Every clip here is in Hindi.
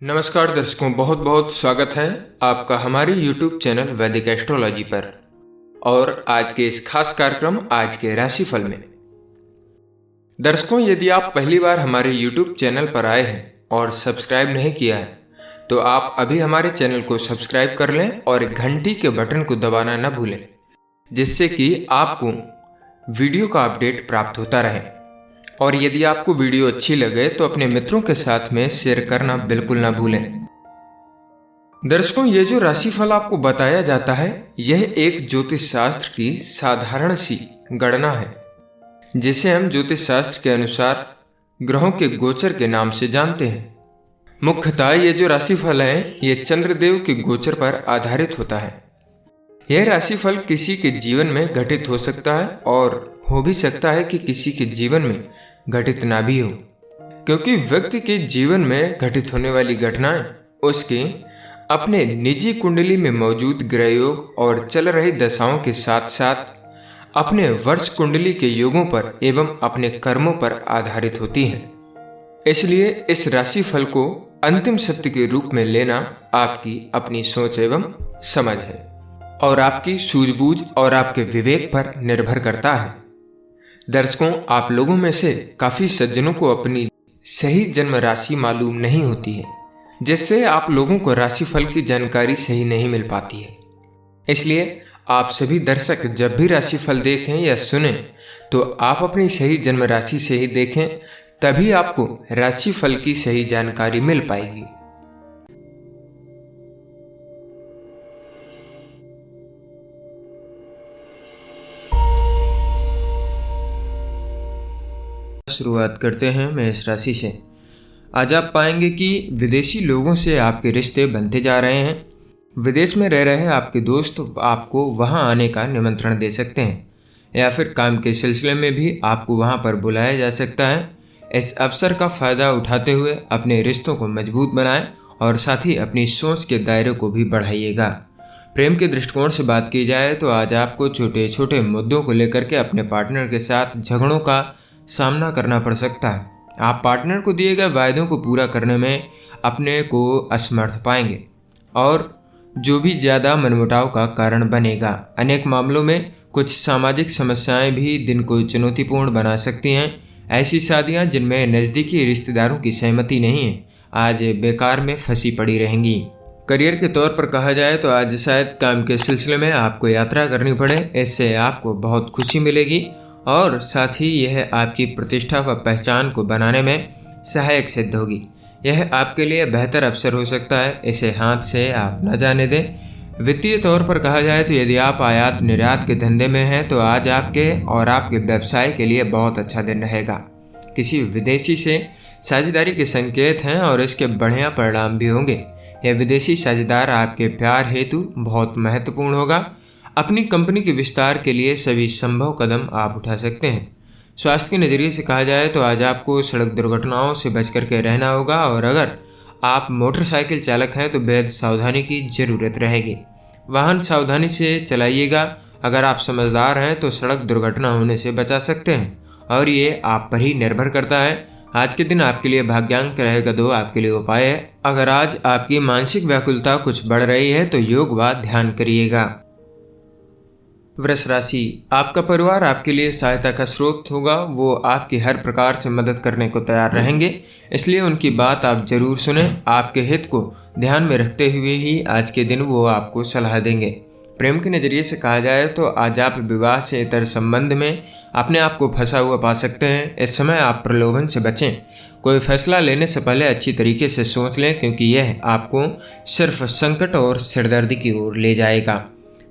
नमस्कार दर्शकों, बहुत बहुत स्वागत है आपका हमारे YouTube चैनल वैदिक एस्ट्रोलॉजी पर। और आज के इस खास कार्यक्रम आज के राशिफल में दर्शकों, यदि आप पहली बार हमारे YouTube चैनल पर आए हैं और सब्सक्राइब नहीं किया है तो आप अभी हमारे चैनल को सब्सक्राइब कर लें और घंटी के बटन को दबाना न भूलें, जिससे कि आपको वीडियो का अपडेट प्राप्त होता रहे। और यदि आपको वीडियो अच्छी लगे तो अपने मित्रों के साथ में शेयर करना बिल्कुल ना भूलें। दर्शकों, ये जो राशिफल आपको बताया जाता है यह एक ज्योतिष शास्त्र की साधारण सी गणना है, जिसे हम ज्योतिष शास्त्र के अनुसार ग्रहों के गोचर के नाम से जानते हैं। मुख्यतः ये जो राशिफल है ये चंद्रदेव के गोचर पर आधारित होता है। यह राशिफल किसी के जीवन में घटित हो सकता है और हो भी सकता है कि किसी के जीवन में घटित ना भी हो, क्योंकि व्यक्ति के जीवन में घटित होने वाली घटनाएं उसके अपने निजी कुंडली में मौजूद ग्रह योग और चल रही दशाओं के साथ साथ अपने वर्ष कुंडली के योगों पर एवं अपने कर्मों पर आधारित होती हैं। इसलिए इस राशिफल को अंतिम सत्य के रूप में लेना आपकी अपनी सोच एवं समझ है और आपकी सूझबूझ और आपके विवेक पर निर्भर करता है। दर्शकों, आप लोगों में से काफी सज्जनों को अपनी सही जन्म राशि मालूम नहीं होती है, जिससे आप लोगों को राशिफल की जानकारी सही नहीं मिल पाती है। इसलिए आप सभी दर्शक जब भी राशिफल देखें या सुने तो आप अपनी सही जन्म राशि से ही देखें, तभी आपको राशिफल की सही जानकारी मिल पाएगी। शुरुआत करते हैं मेष राशि से। आज आप पाएंगे कि विदेशी लोगों से आपके रिश्ते बनते जा रहे हैं। विदेश में रह रहे आपके दोस्त आपको वहां आने का निमंत्रण दे सकते हैं या फिर काम के सिलसिले में भी आपको वहां पर बुलाया जा सकता है। इस अवसर का फायदा उठाते हुए अपने रिश्तों को मजबूत बनाएं और साथ ही अपनी सोच के दायरे को भी बढ़ाइएगा। प्रेम के दृष्टिकोण से बात की जाए तो आज आपको छोटे छोटे मुद्दों को लेकर के अपने पार्टनर के साथ झगड़ों का सामना करना पड़ सकता है। आप पार्टनर को दिए गए वायदों को पूरा करने में अपने को असमर्थ पाएंगे और जो भी ज़्यादा मनमुटाव का कारण बनेगा। अनेक मामलों में कुछ सामाजिक समस्याएं भी दिन को चुनौतीपूर्ण बना सकती हैं। ऐसी शादियां जिनमें नज़दीकी रिश्तेदारों की सहमति नहीं है आज बेकार में फंसी पड़ी रहेंगी। करियर के तौर पर कहा जाए तो आज शायद काम के सिलसिले में आपको यात्रा करनी पड़े, इससे आपको बहुत खुशी मिलेगी और साथ ही यह आपकी प्रतिष्ठा व पहचान को बनाने में सहायक सिद्ध होगी। यह आपके लिए बेहतर अवसर हो सकता है, इसे हाथ से आप न जाने दें। वित्तीय तौर पर कहा जाए तो यदि आप आयात निर्यात के धंधे में हैं तो आज आपके और आपके व्यवसाय के लिए बहुत अच्छा दिन रहेगा। किसी विदेशी से साझेदारी के संकेत हैं और इसके बढ़िया परिणाम भी होंगे। यह विदेशी साझेदार आपके प्यार हेतु बहुत महत्वपूर्ण होगा। अपनी कंपनी के विस्तार के लिए सभी संभव कदम आप उठा सकते हैं। स्वास्थ्य के नज़रिए से कहा जाए तो आज आपको सड़क दुर्घटनाओं से बच करके रहना होगा और अगर आप मोटरसाइकिल चालक हैं तो बेहद सावधानी की ज़रूरत रहेगी। वाहन सावधानी से चलाइएगा। अगर आप समझदार हैं तो सड़क दुर्घटना होने से बचा सकते हैं और ये आप पर ही निर्भर करता है। आज के दिन आपके लिए भाग्यांक रहेगा 2, आपके लिए उपाय है। अगर आज आपकी मानसिक व्याकुलता कुछ बढ़ रही है तो योग व ध्यान करिएगा। वृष राशि, आपका परिवार आपके लिए सहायता का स्रोत होगा। वो आपकी हर प्रकार से मदद करने को तैयार रहेंगे, इसलिए उनकी बात आप जरूर सुने। आपके हित को ध्यान में रखते हुए ही आज के दिन वो आपको सलाह देंगे। प्रेम के नज़रिए से कहा जाए तो आज आप विवाह से इतर संबंध में अपने आप को फंसा हुआ पा सकते हैं। इस समय आप प्रलोभन से बचें। कोई फैसला लेने से पहले अच्छी तरीके से सोच लें, क्योंकि यह आपको सिर्फ संकट और सिरदर्दी की ओर ले जाएगा।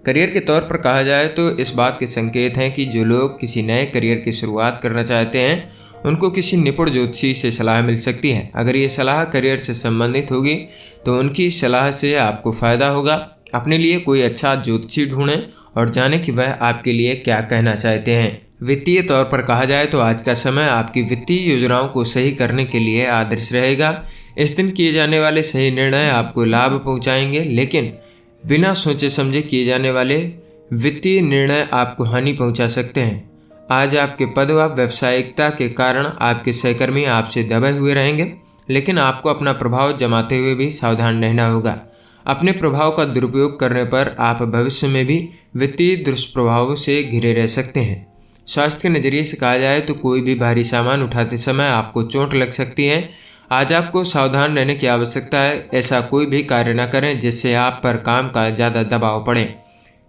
करियर के तौर पर कहा जाए तो इस बात के संकेत हैं कि जो लोग किसी नए करियर की शुरुआत करना चाहते हैं उनको किसी निपुण ज्योतिषी से सलाह मिल सकती है। अगर ये सलाह करियर से संबंधित होगी तो उनकी सलाह से आपको फ़ायदा होगा। अपने लिए कोई अच्छा ज्योतिषी ढूंढें और जानें कि वह आपके लिए क्या कहना चाहते हैं। वित्तीय तौर पर कहा जाए तो आज का समय आपकी वित्तीय योजनाओं को सही करने के लिए आदर्श रहेगा। इस दिन किए जाने वाले सही निर्णय आपको लाभ पहुँचाएंगे, लेकिन बिना सोचे समझे किए जाने वाले वित्तीय निर्णय आपको हानि पहुंचा सकते हैं। आज आपके पद व व्यावसायिकता के कारण आपके सहकर्मी आपसे दबे हुए रहेंगे। लेकिन आपको अपना प्रभाव जमाते हुए भी सावधान रहना होगा। अपने प्रभाव का दुरुपयोग करने पर आप भविष्य में भी वित्तीय दुष्प्रभावों से घिरे रह सकते हैं। स्वास्थ्य के नज़रिए से कहा जाए तो कोई भी भारी सामान उठाते समय आपको चोट लग सकती है। आज आपको सावधान रहने की आवश्यकता है। ऐसा कोई भी कार्य न करें जिससे आप पर काम का ज़्यादा दबाव पड़े।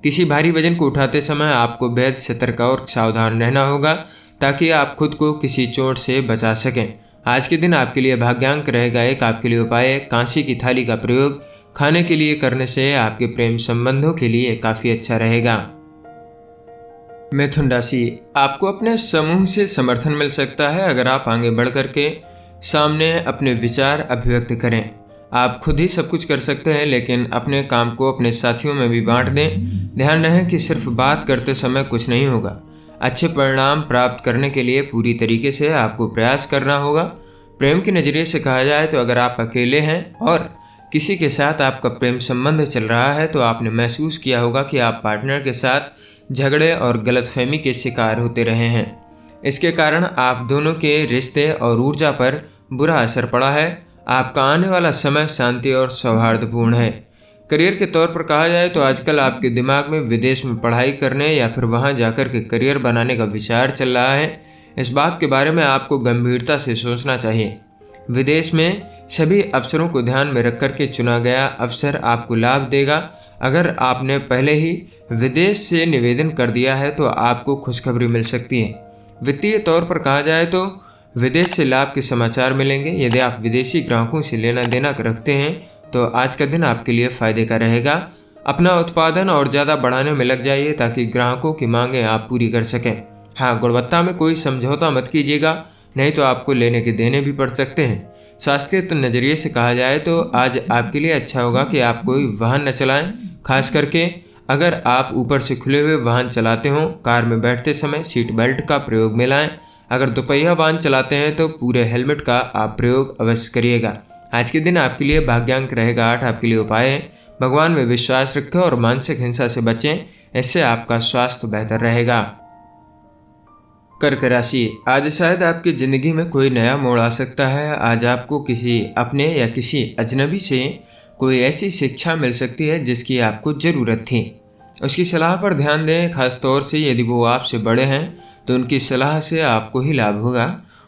किसी भारी वजन को उठाते समय आपको बेहद सतर्क और सावधान रहना होगा ताकि आप खुद को किसी चोट से बचा सकें। आज के दिन आपके लिए भाग्यांक रहेगा एक। आपके लिए उपाय है कांसे की थाली का प्रयोग खाने के लिए करने से आपके प्रेम संबंधों के लिए काफ़ी अच्छा रहेगा। मिथुन राशि, आपको अपने समूह से समर्थन मिल सकता है अगर आप आगे बढ़ करके सामने अपने विचार अभिव्यक्त करें। आप खुद ही सब कुछ कर सकते हैं, लेकिन अपने काम को अपने साथियों में भी बांट दें। ध्यान रहे कि सिर्फ बात करते समय कुछ नहीं होगा। अच्छे परिणाम प्राप्त करने के लिए पूरी तरीके से आपको प्रयास करना होगा। प्रेम के नज़रिए से कहा जाए तो अगर आप अकेले हैं और किसी के साथ आपका प्रेम संबंध चल रहा है तो आपने महसूस किया होगा कि आप पार्टनर के साथ झगड़े और गलतफहमी के शिकार होते रहे हैं। इसके कारण आप दोनों के रिश्ते और ऊर्जा पर बुरा असर पड़ा है। आपका आने वाला समय शांति और सौहार्दपूर्ण है। करियर के तौर पर कहा जाए तो आजकल आपके दिमाग में विदेश में पढ़ाई करने या फिर वहां जाकर के करियर बनाने का विचार चल रहा है। इस बात के बारे में आपको गंभीरता से सोचना चाहिए। विदेश में सभी अवसरों को ध्यान में रख करके चुना गया अवसर आपको लाभ देगा। अगर आपने पहले ही विदेश से निवेदन कर दिया है तो आपको खुशखबरी मिल सकती है। वित्तीय तौर पर कहा जाए तो विदेश से लाभ के समाचार मिलेंगे। यदि आप विदेशी ग्राहकों से लेना देना रखते हैं तो आज का दिन आपके लिए फायदे का रहेगा। अपना उत्पादन और ज़्यादा बढ़ाने में लग जाइए ताकि ग्राहकों की मांगें आप पूरी कर सकें। हाँ, गुणवत्ता में कोई समझौता मत कीजिएगा, नहीं तो आपको लेने के देने भी पड़ सकते हैं। स्वास्थ्य के नज़रिए से कहा जाए तो आज आपके लिए अच्छा होगा कि आप कोई वाहन न चलाएं, खास करके अगर आप ऊपर से खुले हुए वाहन चलाते हों। कार में बैठते समय सीट बेल्ट का प्रयोग में लाएं। अगर दोपहिया वाहन चलाते हैं तो पूरे हेलमेट का आप प्रयोग अवश्य करिएगा। आज के दिन आपके लिए भाग्यांक रहेगा 8। आपके लिए उपाय है भगवान में विश्वास रखें और मानसिक हिंसा से बचें, इससे आपका स्वास्थ्य बेहतर रहेगा। कर्क राशि, आज शायद आपकी ज़िंदगी में कोई नया मोड़ आ सकता है। आज आपको किसी अपने या किसी अजनबी से कोई ऐसी शिक्षा मिल सकती है जिसकी आपको ज़रूरत थी। उसकी सलाह पर ध्यान दें, खास तौर से यदि वो आपसे बड़े हैं तो उनकी सलाह से आपको ही लाभ होगा।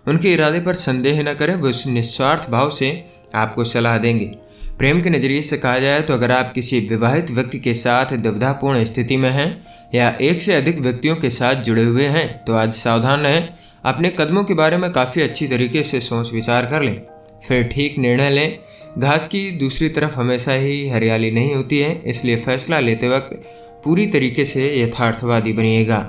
उनके इरादे पर संदेह न करें, वो निस्वार्थ भाव से आपको सलाह देंगे। प्रेम के नज़रिए से कहा जाए तो अगर आप किसी विवाहित व्यक्ति के साथ दुविधापूर्ण स्थिति में हैं या एक से अधिक व्यक्तियों के साथ जुड़े हुए हैं तो आज सावधान रहें। अपने कदमों के बारे में काफ़ी अच्छी तरीके से सोच विचार कर लें, फिर ठीक निर्णय लें। घास की दूसरी तरफ हमेशा ही हरियाली नहीं होती है, इसलिए फैसला लेते वक्त पूरी तरीके से यथार्थवादी बनिएगा।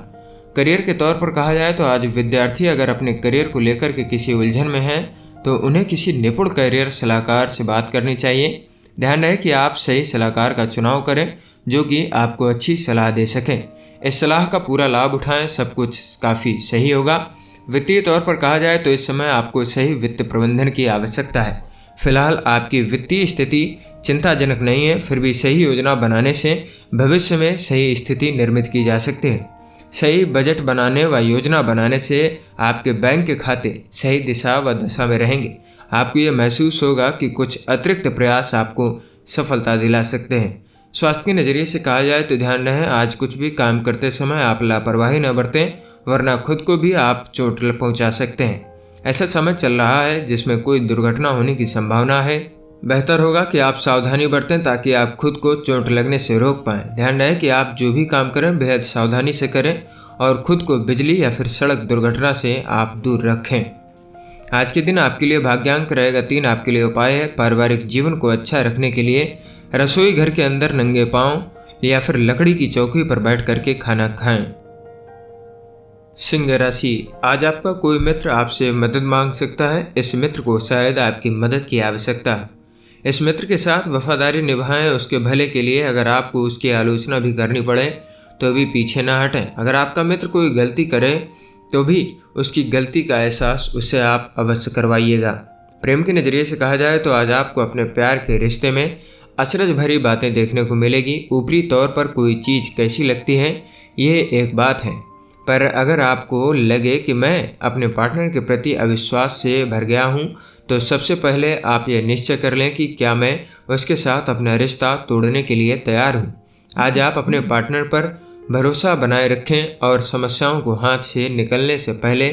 करियर के तौर पर कहा जाए तो आज विद्यार्थी अगर अपने करियर को लेकर के किसी उलझन में हैं तो उन्हें किसी निपुण करियर सलाहकार से बात करनी चाहिए। ध्यान रहे कि आप सही सलाहकार का चुनाव करें जो कि आपको अच्छी सलाह दे सकें। इस सलाह का पूरा लाभ उठाएं, सब कुछ काफ़ी सही होगा। वित्तीय तौर पर कहा जाए तो इस समय आपको सही वित्त प्रबंधन की आवश्यकता है। फिलहाल आपकी वित्तीय स्थिति चिंताजनक नहीं है, फिर भी सही योजना बनाने से भविष्य में सही स्थिति निर्मित की जा सकती है। सही बजट बनाने व योजना बनाने से आपके बैंक के खाते सही दिशा व दशा में रहेंगे। आपको ये महसूस होगा कि कुछ अतिरिक्त प्रयास आपको सफलता दिला सकते हैं। स्वास्थ्य के नज़रिए से कहा जाए तो ध्यान रहे आज कुछ भी काम करते समय आप लापरवाही न बरतें, वरना खुद को भी आप चोट पहुंचा सकते हैं। ऐसा समय चल रहा है जिसमें कोई दुर्घटना होने की संभावना है। बेहतर होगा कि आप सावधानी बरतें ताकि आप खुद को चोट लगने से रोक पाएं। ध्यान रहे कि आप जो भी काम करें बेहद सावधानी से करें और खुद को बिजली या फिर सड़क दुर्घटना से आप दूर रखें। आज के दिन आपके लिए भाग्यांक रहेगा 3। आपके लिए उपाय है पारिवारिक जीवन को अच्छा रखने के लिए रसोई घर के अंदर नंगे पांव या फिर लकड़ी की चौकी पर बैठ करके खाना खाएं। सिंह राशि, आज आपका कोई मित्र आपसे मदद मांग सकता है। इस मित्र को शायद आपकी मदद की आवश्यकता है। इस मित्र के साथ वफादारी निभाएं, उसके भले के लिए। अगर आपको उसकी आलोचना भी करनी पड़े तो भी पीछे ना हटें। अगर आपका मित्र कोई गलती करे तो भी उसकी गलती का एहसास उससे आप अवश्य करवाइएगा। प्रेम के नज़रिए से कहा जाए तो आज आपको अपने प्यार के रिश्ते में अचरज भरी बातें देखने को मिलेगी। ऊपरी तौर पर कोई चीज़ कैसी लगती है ये एक बात है, पर अगर आपको लगे कि मैं अपने पार्टनर के प्रति अविश्वास से भर गया हूँ तो सबसे पहले आप ये निश्चय कर लें कि क्या मैं उसके साथ अपना रिश्ता तोड़ने के लिए तैयार हूँ। आज आप अपने पार्टनर पर भरोसा बनाए रखें और समस्याओं को हाथ से निकलने से पहले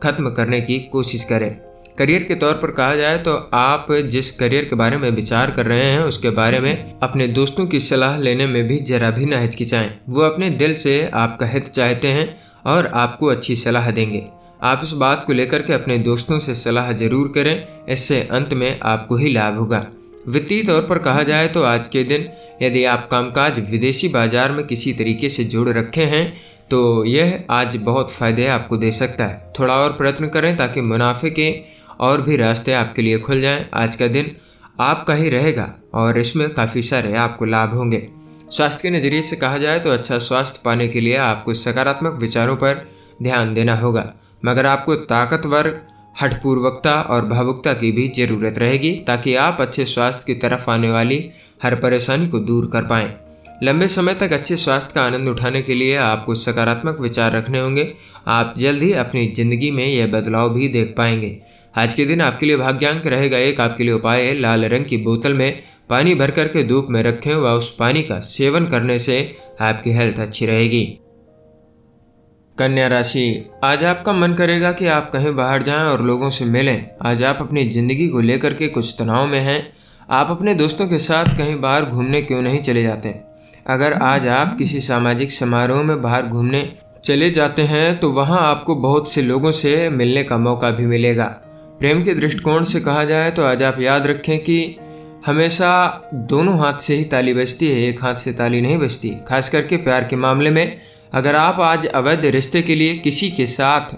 खत्म करने की कोशिश करें। करियर के तौर पर कहा जाए तो आप जिस करियर के बारे में विचार कर रहे हैं उसके बारे में अपने दोस्तों की सलाह लेने में भी जरा भी ना हिचकिचाएं। वो अपने दिल से आपका हित चाहते हैं और आपको अच्छी सलाह देंगे। आप इस बात को लेकर के अपने दोस्तों से सलाह जरूर करें, इससे अंत में आपको ही लाभ होगा। वित्तीय तौर पर कहा जाए तो आज के दिन यदि आप कामकाज विदेशी बाजार में किसी तरीके से जोड़ रखे हैं तो यह आज बहुत फायदे आपको दे सकता है। थोड़ा और प्रयत्न करें ताकि मुनाफे के और भी रास्ते आपके लिए खुल जाएं। आज का दिन आपका ही रहेगा और इसमें काफ़ी सारे आपको लाभ होंगे। स्वास्थ्य के नज़रिए से कहा जाए तो अच्छा स्वास्थ्य पाने के लिए आपको सकारात्मक विचारों पर ध्यान देना होगा, मगर आपको ताकतवर हठपूर्वकता और भावुकता की भी ज़रूरत रहेगी ताकि आप अच्छे स्वास्थ्य की तरफ आने वाली हर परेशानी को दूर कर पाएं। लंबे समय तक अच्छे स्वास्थ्य का आनंद उठाने के लिए आपको सकारात्मक विचार रखने होंगे। आप जल्द ही अपनी ज़िंदगी में यह बदलाव भी देख पाएंगे। आज के दिन आपके लिए भाग्यांक रहेगा एक। आपके लिए उपाय है लाल रंग की बोतल में पानी भर करके धूप में रखें व उस पानी का सेवन करने से आपकी हेल्थ अच्छी रहेगी। कन्या राशि, आज आपका मन करेगा कि आप कहीं बाहर जाएं और लोगों से मिलें। आज आप अपनी ज़िंदगी को लेकर के कुछ तनाव में हैं। आप अपने दोस्तों के साथ कहीं बाहर घूमने क्यों नहीं चले जाते। अगर आज आप किसी सामाजिक समारोह में बाहर घूमने चले जाते हैं तो वहां आपको बहुत से लोगों से मिलने का मौका भी मिलेगा। प्रेम के दृष्टिकोण से कहा जाए तो आज आप याद रखें कि हमेशा दोनों हाथ से ही ताली बजती है, एक हाथ से ताली नहीं बजती। खास करके प्यार के मामले में अगर आप आज अवैध रिश्ते के लिए किसी के साथ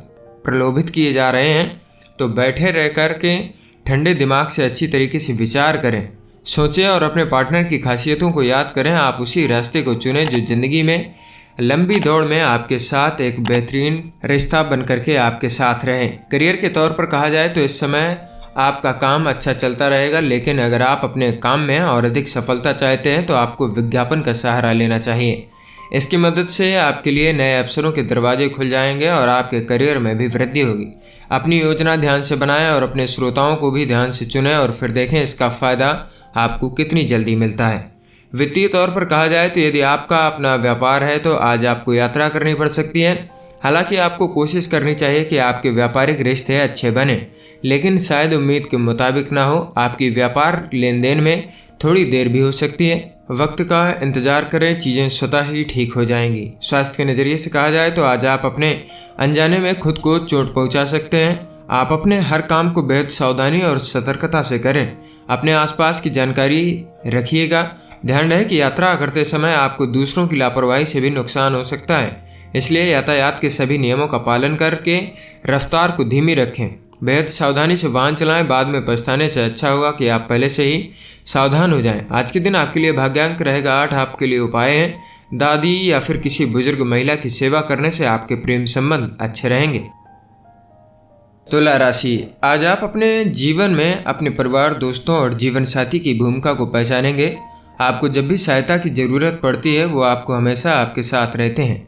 प्रलोभित किए जा रहे हैं तो बैठे रह कर के ठंडे दिमाग से अच्छी तरीके से विचार करें, सोचें और अपने पार्टनर की खासियतों को याद करें। आप उसी रास्ते को चुनें जो ज़िंदगी में लंबी दौड़ में आपके साथ एक बेहतरीन रिश्ता बन करके आपके साथ रहें। करियर के तौर पर कहा जाए तो इस समय आपका काम अच्छा चलता रहेगा, लेकिन अगर आप अपने काम में और अधिक सफलता चाहते हैं तो आपको विज्ञापन का सहारा लेना चाहिए। इसकी मदद से आपके लिए नए अवसरों के दरवाजे खुल जाएंगे और आपके करियर में भी वृद्धि होगी। अपनी योजना ध्यान से बनाएं और अपने श्रोताओं को भी ध्यान से चुनें और फिर देखें इसका फ़ायदा आपको कितनी जल्दी मिलता है। वित्तीय तौर पर कहा जाए तो यदि आपका अपना व्यापार है तो आज आपको यात्रा करनी पड़ सकती है। हालांकि आपको कोशिश करनी चाहिए कि आपके व्यापारिक रिश्ते अच्छे बने, लेकिन शायद उम्मीद के मुताबिक ना हो। आपकी व्यापार लेन देन में थोड़ी देर भी हो सकती है। वक्त का इंतजार करें, चीज़ें स्वतः ही ठीक हो जाएंगी। स्वास्थ्य के नज़रिए से कहा जाए तो आज आप अपने अनजाने में खुद को चोट पहुंचा सकते हैं। आप अपने हर काम को बेहद सावधानी और सतर्कता से करें। अपने आसपास की जानकारी रखिएगा। ध्यान रहे कि यात्रा करते समय आपको दूसरों की लापरवाही से भी नुकसान हो सकता है, इसलिए यातायात के सभी नियमों का पालन करके रफ्तार को धीमी रखें। बेहद सावधानी से वाहन चलाएं, बाद में पछताने से अच्छा होगा कि आप पहले से ही सावधान हो जाएं। आज के दिन आपके लिए भाग्यांक रहेगा 8। आपके लिए उपाय है दादी या फिर किसी बुजुर्ग महिला की सेवा करने से आपके प्रेम संबंध अच्छे रहेंगे। तुला राशि, आज आप अपने जीवन में अपने परिवार, दोस्तों और जीवन साथी की भूमिका को पहचानेंगे। आपको जब भी सहायता की ज़रूरत पड़ती है वो आपको हमेशा आपके साथ रहते हैं।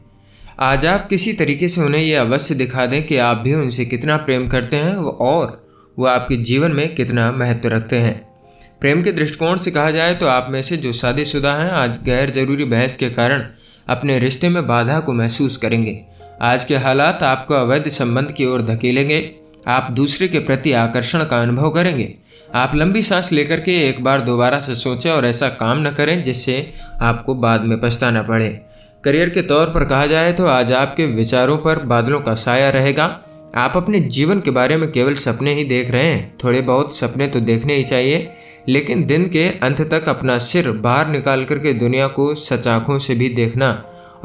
आज आप किसी तरीके से उन्हें ये अवश्य दिखा दें कि आप भी उनसे कितना प्रेम करते हैं और वो आपके जीवन में कितना महत्व रखते हैं। प्रेम के दृष्टिकोण से कहा जाए तो आप में से जो शादीशुदा हैं आज गैर जरूरी बहस के कारण अपने रिश्ते में बाधा को महसूस करेंगे। आज के हालात आपको अवैध संबंध की ओर धकेलेंगे। आप दूसरे के प्रति आकर्षण का अनुभव करेंगे। आप लंबी सांस लेकर के एक बार दोबारा से सोचें और ऐसा काम न करें जिससे आपको बाद में पछताना पड़े। करियर के तौर पर कहा जाए तो आज आपके विचारों पर बादलों का साया रहेगा। आप अपने जीवन के बारे में केवल सपने ही देख रहे हैं। थोड़े बहुत सपने तो देखने ही चाहिए, लेकिन दिन के अंत तक अपना सिर बाहर निकाल करके दुनिया को सच आँखों से भी देखना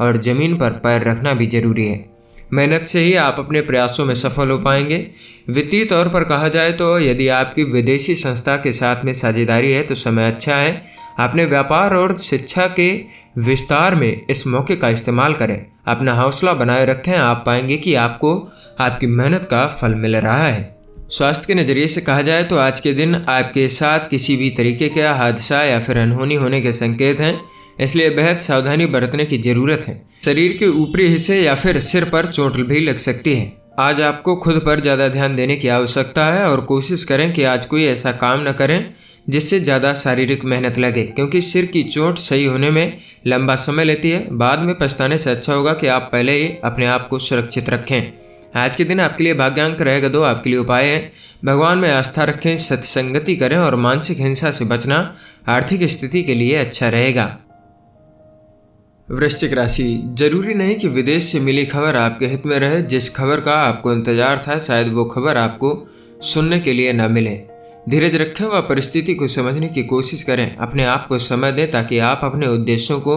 और ज़मीन पर पैर रखना भी जरूरी है। मेहनत से ही आप अपने प्रयासों में सफल हो पाएंगे। वित्तीय तौर पर कहा जाए तो यदि आपकी विदेशी संस्था के साथ में साझेदारी है तो समय अच्छा है। अपने व्यापार और शिक्षा के विस्तार में इस मौके का इस्तेमाल करें। अपना हौसला बनाए रखें। आप पाएंगे कि आपको आपकी मेहनत का फल मिल रहा है। स्वास्थ्य के नज़रिए से कहा जाए तो आज के दिन आपके साथ किसी भी तरीके का हादसा या फिर अनहोनी होने के संकेत हैं, इसलिए बेहद सावधानी बरतने की ज़रूरत है। शरीर के ऊपरी हिस्से या फिर सिर पर चोट भी लग सकती है। आज आपको खुद पर ज़्यादा ध्यान देने की आवश्यकता है और कोशिश करें कि आज कोई ऐसा काम न करें जिससे ज़्यादा शारीरिक मेहनत लगे, क्योंकि सिर की चोट सही होने में लंबा समय लेती है। बाद में पछताने से अच्छा होगा कि आप पहले ही अपने आप को सुरक्षित रखें। आज के दिन आपके लिए भाग्यांक रहेगा 2। आपके लिए उपाय है भगवान में आस्था रखें, सत्संगति करें और मानसिक हिंसा से बचना आर्थिक स्थिति के लिए अच्छा रहेगा। वृश्चिक राशि, जरूरी नहीं कि विदेश से मिली खबर आपके हित में रहे। जिस खबर का आपको इंतजार था शायद वो खबर आपको सुनने के लिए न मिले। धीरज रखें व परिस्थिति को समझने की कोशिश करें। अपने आप को समय दें ताकि आप अपने उद्देश्यों को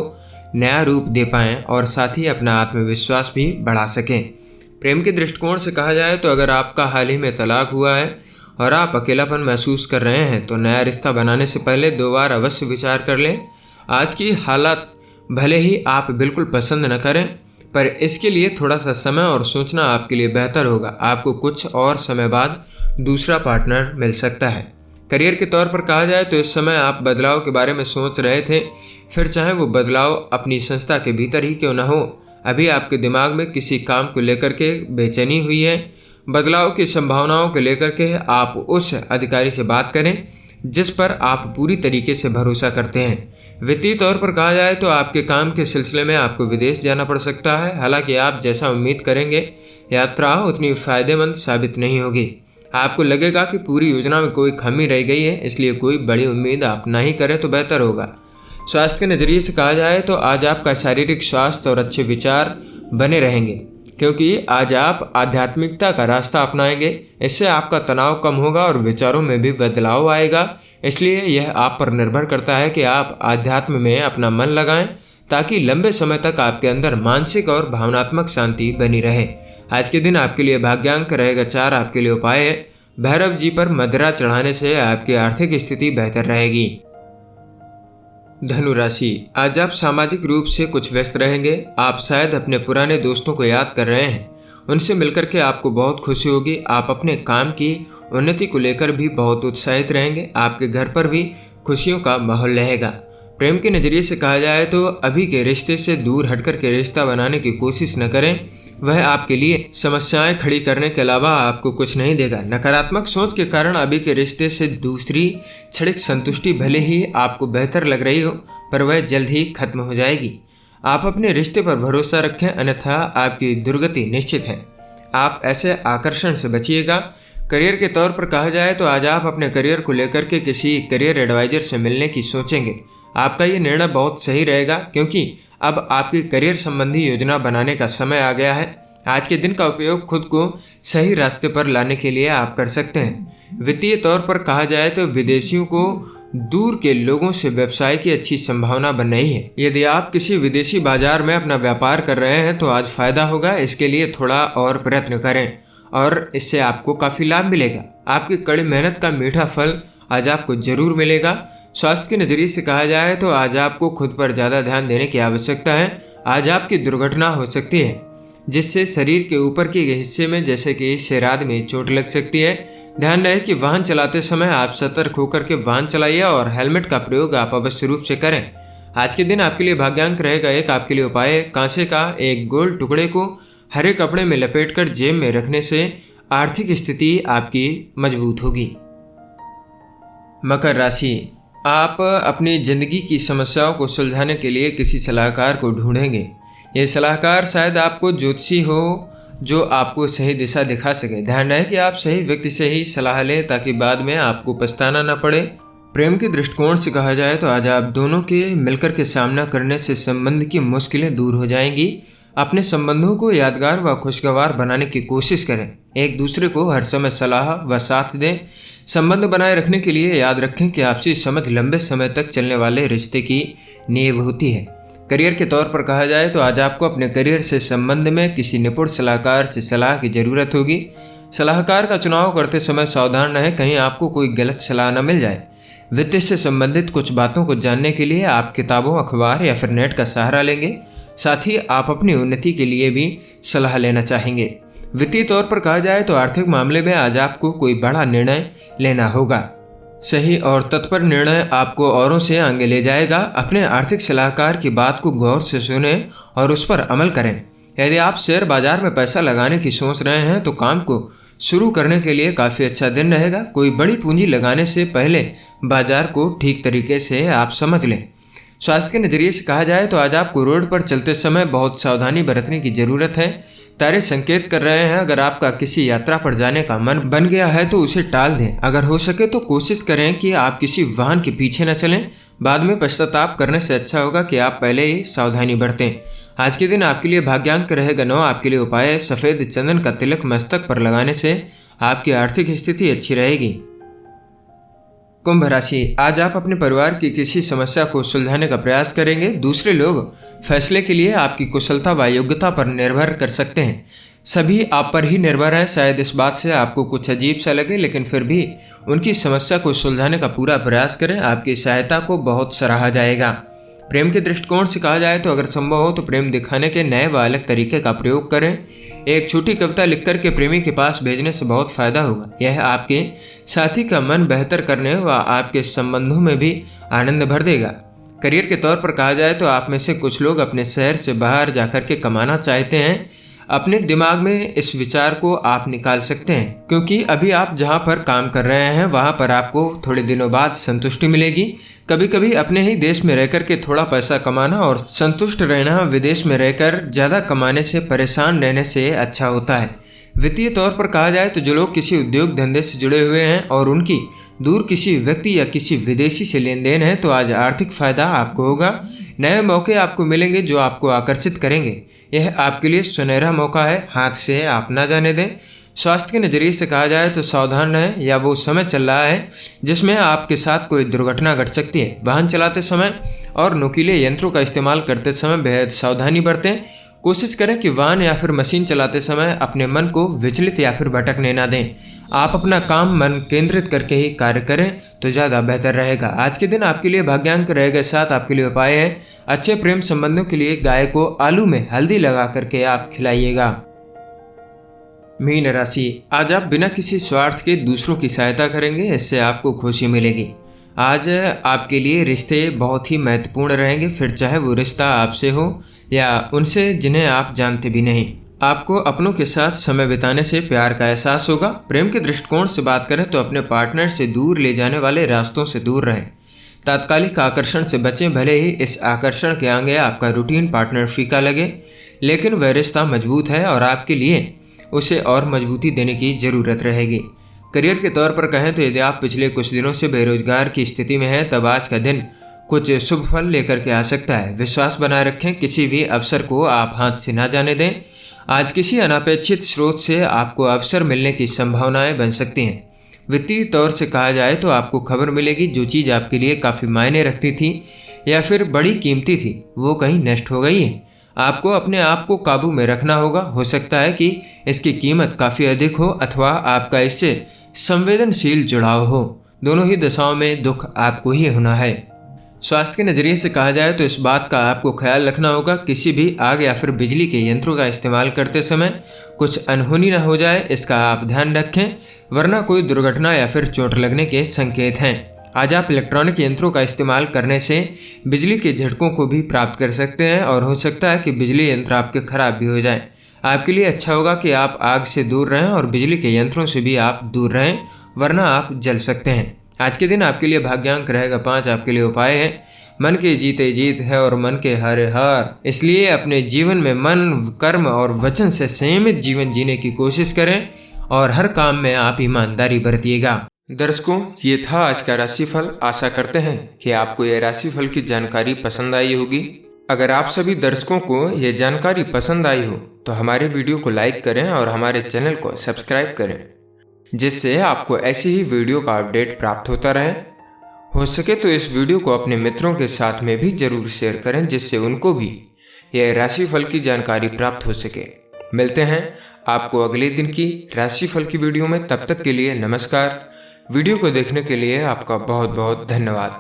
नया रूप दे पाएं और साथ ही अपना आत्मविश्वास भी बढ़ा सकें। प्रेम के दृष्टिकोण से कहा जाए तो अगर आपका हाल ही में तलाक हुआ है और आप अकेलापन महसूस कर रहे हैं तो नया रिश्ता बनाने से पहले 2 बार अवश्य विचार कर लें। आज की हालात भले ही आप बिल्कुल पसंद न करें, पर इसके लिए थोड़ा सा समय और सोचना आपके लिए बेहतर होगा। आपको कुछ और समय बाद दूसरा पार्टनर मिल सकता है। करियर के तौर पर कहा जाए तो इस समय आप बदलाव के बारे में सोच रहे थे, फिर चाहे वो बदलाव अपनी संस्था के भीतर ही क्यों न हो। अभी आपके दिमाग में किसी काम को लेकर के बेचैनी हुई है। बदलाव की संभावनाओं को लेकर के आप उस अधिकारी से बात करें जिस पर आप पूरी तरीके से भरोसा करते हैं। वित्तीय तौर पर कहा जाए तो आपके काम के सिलसिले में आपको विदेश जाना पड़ सकता है। हालांकि आप जैसा उम्मीद करेंगे यात्रा उतनी फायदेमंद साबित नहीं होगी। आपको लगेगा कि पूरी योजना में कोई खामी रह गई है, इसलिए कोई बड़ी उम्मीद आप ना ही करें तो बेहतर होगा। स्वास्थ्य के नज़रिए से कहा जाए तो आज आपका शारीरिक स्वास्थ्य और अच्छे विचार बने रहेंगे, क्योंकि आज आप आध्यात्मिकता का रास्ता अपनाएंगे। इससे आपका तनाव कम होगा और विचारों में भी बदलाव आएगा। इसलिए यह आप पर निर्भर करता है कि आप आध्यात्म में अपना मन लगाएं ताकि लंबे समय तक आपके अंदर मानसिक और भावनात्मक शांति बनी रहे। आज के दिन आपके लिए भाग्यांक रहेगा 4। आपके लिए उपाय है भैरव जी पर मदिरा चढ़ाने से आपकी आर्थिक स्थिति बेहतर रहेगी। धनु राशि, आज आप सामाजिक रूप से कुछ व्यस्त रहेंगे। आप शायद अपने पुराने दोस्तों को याद कर रहे हैं, उनसे मिलकर के आपको बहुत खुशी होगी। आप अपने काम की उन्नति को लेकर भी बहुत उत्साहित रहेंगे। आपके घर पर भी खुशियों का माहौल रहेगा। प्रेम के नज़रिए से कहा जाए तो अभी के रिश्ते से दूर हटकर के रिश्ता बनाने की कोशिश न करें। वह आपके लिए समस्याएं खड़ी करने के अलावा आपको कुछ नहीं देगा। नकारात्मक सोच के कारण अभी के रिश्ते से दूसरी क्षणिक संतुष्टि भले ही आपको बेहतर लग रही हो, पर वह जल्द ही खत्म हो जाएगी। आप अपने रिश्ते पर भरोसा रखें, अन्यथा आपकी दुर्गति निश्चित है। आप ऐसे आकर्षण से बचिएगा। करियर के तौर पर कहा जाए तो आज आप अपने करियर को लेकर के किसी करियर एडवाइजर से मिलने की सोचेंगे। आपका ये निर्णय बहुत सही रहेगा, क्योंकि अब आपकी करियर संबंधी योजना बनाने का समय आ गया है। आज के दिन का उपयोग खुद को सही रास्ते पर लाने के लिए आप कर सकते हैं। वित्तीय तौर पर कहा जाए तो विदेशियों को दूर के लोगों से व्यवसाय की अच्छी संभावना बन रही है। यदि आप किसी विदेशी बाजार में अपना व्यापार कर रहे हैं तो आज फायदा होगा। इसके लिए थोड़ा और प्रयत्न करें और इससे आपको काफ़ी लाभ मिलेगा। आपकी कड़ी मेहनत का मीठा फल आज आपको जरूर मिलेगा। स्वास्थ्य के नज़रिए से कहा जाए तो आज आपको खुद पर ज़्यादा ध्यान देने की आवश्यकता है। आज आपकी दुर्घटना हो सकती है जिससे शरीर के ऊपर के हिस्से में जैसे कि सिराद में चोट लग सकती है। ध्यान रहे कि वाहन चलाते समय आप सतर्क होकर के वाहन चलाइए और हेलमेट का प्रयोग आप अवश्य रूप से करें। आज के दिन आपके लिए भाग्यांक रहेगा 1। आपके लिए उपाय है कांसे का एक गोल टुकड़े को हरे कपड़े में लपेटकर जेब में रखने से आर्थिक स्थिति आपकी मजबूत होगी। मकर राशि, आप अपनी जिंदगी की समस्याओं को सुलझाने के लिए किसी सलाहकार को ढूंढेंगे। ये सलाहकार शायद आपको ज्योतिषी हो जो आपको सही दिशा दिखा सके। ध्यान रहे कि आप सही व्यक्ति से ही सलाह लें ताकि बाद में आपको पछताना न पड़े। प्रेम के दृष्टिकोण से कहा जाए तो आज आप दोनों के मिलकर के सामना करने से संबंध की मुश्किलें दूर हो जाएंगी। अपने संबंधों को यादगार व खुशगवार बनाने की कोशिश करें। एक दूसरे को हर समय सलाह व साथ दें। संबंध बनाए रखने के लिए याद रखें कि आपसी समझ लंबे समय तक चलने वाले रिश्ते की नींव होती है। करियर के तौर पर कहा जाए तो आज आपको अपने करियर से संबंध में किसी निपुण सलाहकार से सलाह की जरूरत होगी। सलाहकार का चुनाव करते समय सावधान रहें, कहीं आपको कोई गलत सलाह न मिल जाए। वित्त से संबंधित कुछ बातों को जानने के लिए आप किताबों, अखबार या फिर नेट का सहारा लेंगे। साथ ही आप अपनी उन्नति के लिए भी सलाह लेना चाहेंगे। वित्तीय तौर पर कहा जाए तो आर्थिक मामले में आज आपको कोई बड़ा निर्णय लेना होगा। सही और तत्पर निर्णय आपको औरों से आगे ले जाएगा। अपने आर्थिक सलाहकार की बात को गौर से सुनें और उस पर अमल करें। यदि आप शेयर बाजार में पैसा लगाने की सोच रहे हैं तो काम को शुरू करने के लिए काफ़ी अच्छा दिन रहेगा। कोई बड़ी पूंजी लगाने से पहले बाजार को ठीक तरीके से आप समझ लें। स्वास्थ्य के नज़रिए से कहा जाए तो आज आपको रोड पर चलते समय बहुत सावधानी बरतने की ज़रूरत है। तारे संकेत कर रहे हैं अगर आपका किसी यात्रा पर जाने का मन बन गया है तो उसे टाल दें। अगर हो सके तो कोशिश करें कि आप किसी वाहन के पीछे न चलें। बाद में पश्चाताप करने से अच्छा होगा कि आप पहले ही सावधानी बरतें। आज के दिन आपके लिए भाग्यांक रहेगा 9। आपके लिए उपाय है सफ़ेद चंदन का तिलक मस्तक पर लगाने से आपकी आर्थिक स्थिति अच्छी रहेगी। कुंभ राशि, आज आप अपने परिवार की किसी समस्या को सुलझाने का प्रयास करेंगे। दूसरे लोग फैसले के लिए आपकी कुशलता व योग्यता पर निर्भर कर सकते हैं। सभी आप पर ही निर्भर है। शायद इस बात से आपको कुछ अजीब सा लगे, लेकिन फिर भी उनकी समस्या को सुलझाने का पूरा प्रयास करें। आपकी सहायता को बहुत सराहा जाएगा। प्रेम के दृष्टिकोण से कहा जाए तो अगर संभव हो तो प्रेम दिखाने के नए व अलग तरीके का प्रयोग करें। एक छोटी कविता लिखकर के प्रेमी के पास भेजने से बहुत फायदा होगा। यह आपके साथी का मन बेहतर करने व आपके संबंधों में भी आनंद भर देगा। करियर के तौर पर कहा जाए तो आप में से कुछ लोग अपने शहर से बाहर जाकर के कमाना चाहते हैं। अपने दिमाग में इस विचार को आप निकाल सकते हैं, क्योंकि अभी आप जहां पर काम कर रहे हैं वहां पर आपको थोड़े दिनों बाद संतुष्टि मिलेगी। कभी कभी अपने ही देश में रहकर के थोड़ा पैसा कमाना और संतुष्ट रहना विदेश में रहकर ज़्यादा कमाने से परेशान रहने से अच्छा होता है। वित्तीय तौर पर कहा जाए तो जो लोग किसी उद्योग धंधे से जुड़े हुए हैं और उनकी दूर किसी व्यक्ति या किसी विदेशी से लेन देन है तो आज आर्थिक फायदा आपको होगा। नए मौके आपको मिलेंगे जो आपको आकर्षित करेंगे। यह आपके लिए सुनहरा मौका है, हाथ से आप ना जाने दें। स्वास्थ्य के नज़रिए से कहा जाए तो सावधान रहें, या वो समय चल रहा है जिसमें आपके साथ कोई दुर्घटना घट सकती है। वाहन चलाते समय और नुकीले यंत्रों का इस्तेमाल करते समय बेहद सावधानी बरतें। कोशिश करें कि वाहन या फिर मशीन चलाते समय अपने मन को विचलित या फिर भटकने ना दें। आप अपना काम मन केंद्रित करके ही कार्य करें तो ज़्यादा बेहतर रहेगा। आज के दिन आपके लिए भाग्यांक रहेगा 7। आपके लिए उपाय है अच्छे प्रेम संबंधों के लिए गाय को आलू में हल्दी लगा करके आप खिलाइएगा। मीन राशि, आज आप बिना किसी स्वार्थ के दूसरों की सहायता करेंगे, इससे आपको खुशी मिलेगी। आज आपके लिए रिश्ते बहुत ही महत्वपूर्ण रहेंगे, फिर चाहे वो रिश्ता आपसे हो या उनसे जिन्हें आप जानते भी नहीं। आपको अपनों के साथ समय बिताने से प्यार का एहसास होगा। प्रेम के दृष्टिकोण से बात करें तो अपने पार्टनर से दूर ले जाने वाले रास्तों से दूर रहें। तात्कालिक आकर्षण से बचें। भले ही इस आकर्षण के आगे आपका रूटीन पार्टनर फीका लगे, लेकिन वह रिश्ता मजबूत है और आपके लिए उसे और मजबूती देने की ज़रूरत रहेगी। करियर के तौर पर कहें तो यदि आप पिछले कुछ दिनों से बेरोजगार की स्थिति में हैं तब आज का दिन कुछ शुभ फल लेकर के आ सकता है। विश्वास बनाए रखें, किसी भी अवसर को आप हाथ से ना जाने दें। आज किसी अनपेक्षित स्रोत से आपको अवसर मिलने की संभावनाएं बन सकती हैं। वित्तीय तौर से कहा जाए तो आपको खबर मिलेगी जो चीज़ आपके लिए काफ़ी मायने रखती थी या फिर बड़ी कीमती थी वो कहीं नष्ट हो गई है। आपको अपने आप को काबू में रखना होगा। हो सकता है कि इसकी कीमत काफ़ी अधिक हो अथवा आपका इससे संवेदनशील जुड़ाव हो। दोनों ही दशाओं में दुख आपको ही होना है। स्वास्थ्य के नज़रिए से कहा जाए तो इस बात का आपको ख्याल रखना होगा किसी भी आग या फिर बिजली के यंत्रों का इस्तेमाल करते समय कुछ अनहोनी न हो जाए, इसका आप ध्यान रखें, वरना कोई दुर्घटना या फिर चोट लगने के संकेत हैं। आज आप इलेक्ट्रॉनिक यंत्रों का इस्तेमाल करने से बिजली के झटकों को भी प्राप्त कर सकते हैं और हो सकता है कि बिजली यंत्र आपके खराब भी हो जाए। आपके लिए अच्छा होगा कि आप आग से दूर रहें और बिजली के यंत्रों से भी आप दूर रहें, वरना आप जल सकते हैं। आज के दिन आपके लिए भाग्यांक रहेगा 5। आपके लिए उपाय है मन के जीते जीत है और मन के हारे हार। इसलिए अपने जीवन में मन, कर्म और वचन से संयमित जीवन जीने की कोशिश करें और हर काम में आप ईमानदारी बरतिएगा। दर्शकों, ये था आज का राशिफल। आशा करते हैं कि आपको यह राशिफल की जानकारी पसंद आई होगी। अगर आप सभी दर्शकों को ये जानकारी पसंद आई हो तो हमारे वीडियो को लाइक करें और हमारे चैनल को सब्सक्राइब करें, जिससे आपको ऐसी ही वीडियो का अपडेट प्राप्त होता रहे। हो सके तो इस वीडियो को अपने मित्रों के साथ में भी जरूर शेयर करें, जिससे उनको भी यह राशिफल की जानकारी प्राप्त हो सके। मिलते हैं आपको अगले दिन की राशिफल की वीडियो में। तब तक के लिए नमस्कार। वीडियो को देखने के लिए आपका बहुत बहुत धन्यवाद।